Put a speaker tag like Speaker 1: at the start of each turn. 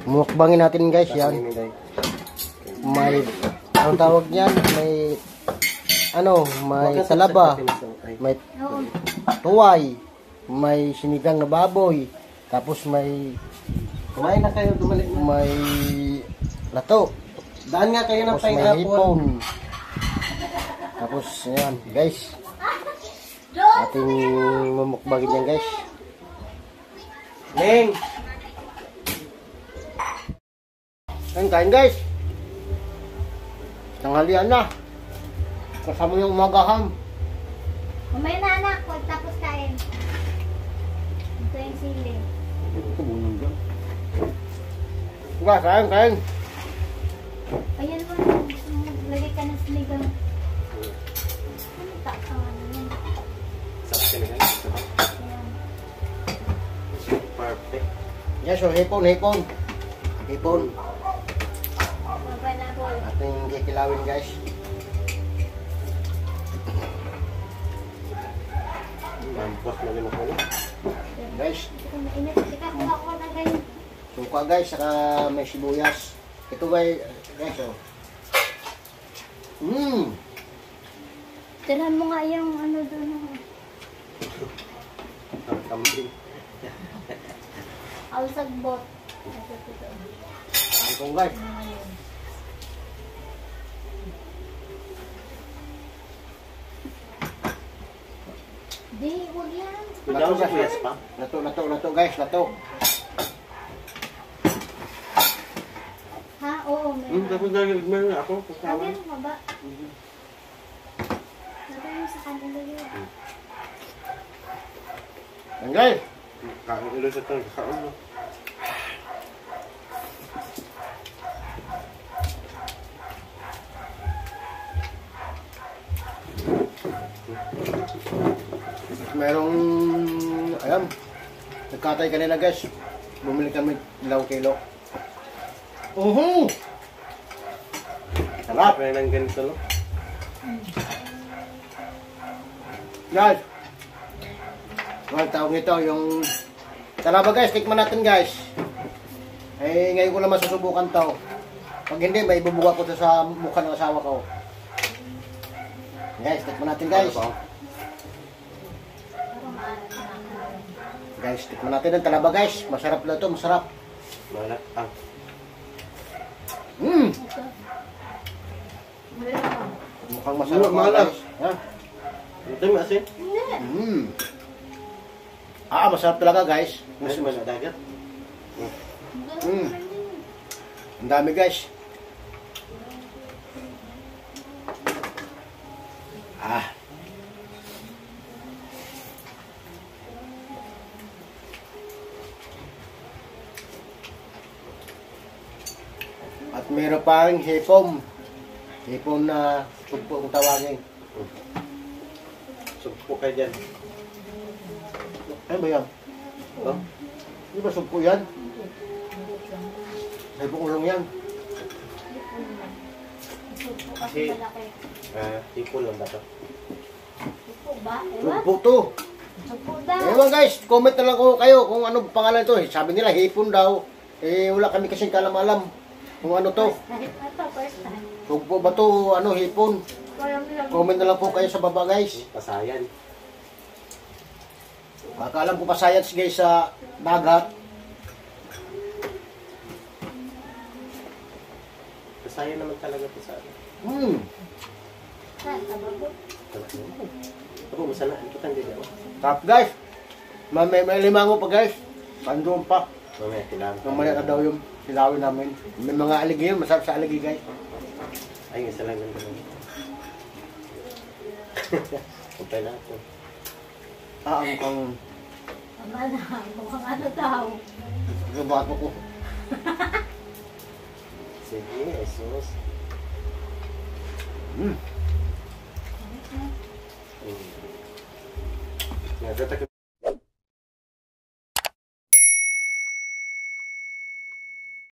Speaker 1: Mukbangin natin guys yan. May, ang tawag niyan, may, may salaba, may tuway, may sinigang na baboy, tapos may,
Speaker 2: kumain na kayo,
Speaker 1: may lato.
Speaker 2: Daan nga kayo ng
Speaker 1: Tapos may hipon. Tapos, ayan, guys. Ating mamukbagin yan, guys.
Speaker 2: Ning!
Speaker 1: Ayan, kain, guys. Tanghalian na. Kasama yung umagahan.
Speaker 3: Mamaya na anak, huwag tapos kain. Ito yung sili.
Speaker 1: Guys, kain.
Speaker 3: Ayan mo, lagay ka ng sinigang. Ano yan?
Speaker 2: Sarap sinigang.
Speaker 3: Ayan.
Speaker 2: Perfect.
Speaker 1: Yes, so hipon. Hipon.
Speaker 3: Baba na po.
Speaker 1: Ating kikilawin, guys.
Speaker 2: Mampos na rin ako.
Speaker 1: Guys,
Speaker 3: Ito mainit. Teka, kuha ko na ganyan.
Speaker 1: suka, guys, saka may sibuyas. Ito, guys, oh.
Speaker 3: Tirhan mo nga yung ano doon.
Speaker 2: Ang kambing.
Speaker 3: Alsagbot.
Speaker 1: Ito, guys.
Speaker 3: Di, huwag yan.
Speaker 2: Kudaw sa fiyas pa.
Speaker 1: Lato, guys, lato.
Speaker 3: Ha? Oo, meron.
Speaker 2: Tapos meron ako.
Speaker 3: Lagyan mo ba? Lagyan mo sa kanila yun.
Speaker 1: Ayan, guys.
Speaker 2: Kain ulo sa ito. Kaulo.
Speaker 1: Merong, ayan, nagkatay kanina, guys. Bumili kami 2 kilo.
Speaker 2: Sarap na ng ganito, no?
Speaker 1: Guys, ang tawag nito, yung talaba, guys, tikman natin, guys. Eh, ngayon ko lang masusubukan to. Pag hindi, may ibubuga ko to sa mukha ng asawa ko. Guys, tikman natin, guys. Guys, tikman natin ang talaba, guys. Masarap na to, masarap.
Speaker 2: Malat.
Speaker 1: Mukhang masarap,
Speaker 2: Malap.
Speaker 1: guys. Ha?
Speaker 2: Ito yung asin.
Speaker 1: Masarap talaga, guys.
Speaker 2: Mas dagat.
Speaker 1: Ang dami, guys. At meron pang hipom. Hipom na sugpo kung tawagin.
Speaker 2: Sugpo kayo dyan.
Speaker 1: Ano ba yan?
Speaker 2: Oh?
Speaker 1: Di ba sugpo yan? Hipong ulong yan.
Speaker 3: Supo kasi malaki.
Speaker 2: Tipo lang dapat.
Speaker 3: Supo ba? Ewan?
Speaker 1: Sugpo to.
Speaker 3: Supo daw.
Speaker 1: Ewan, guys, comment na lang ko kayo kung ano pangalan to. Sabi nila hipon daw. Wala kami kasing kalam-alam kung ano to.
Speaker 3: Ito, first time.
Speaker 1: Sugpo ba to, hipon? Comment na lang po kayo sa baba, guys.
Speaker 2: Pasayan.
Speaker 1: Baka alam ko pa science, guys, sa dagat.
Speaker 2: Pasayan naman talaga ito sa akin.
Speaker 3: Saan? Tababo?
Speaker 2: Ako, masana. Ito kang dito.
Speaker 1: Tap, guys. May limango pa, guys. Pandoon pa.
Speaker 2: Mamaya, kailangan.
Speaker 1: Mamaya na daw yung silawin namin. May mga aligi yun. Masarap sa aligi, guys.
Speaker 2: Ay, isa lang ganda lang. Kumpay na ito.
Speaker 1: Mukhang
Speaker 3: Mukhang ano daw.
Speaker 1: gabato ko.
Speaker 2: Sige, Jesus. Nagkata